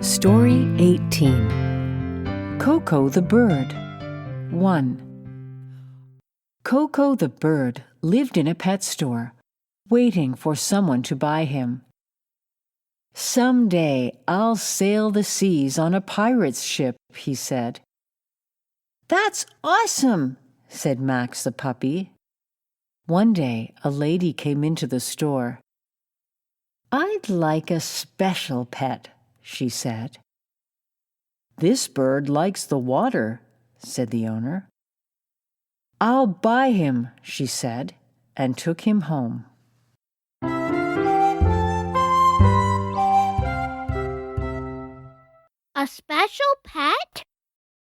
Story 18. Coco the Bird. 1. Coco the bird lived in a pet store, waiting for someone to buy him. "Someday I'll sail the seas on a pirate's ship," he said. "That's awesome," said Max the puppy. One day a lady came into the store. "I'd like a special pet," she said. "This bird likes the water," said the owner. "I'll buy him," she said, and took him home. A special pet?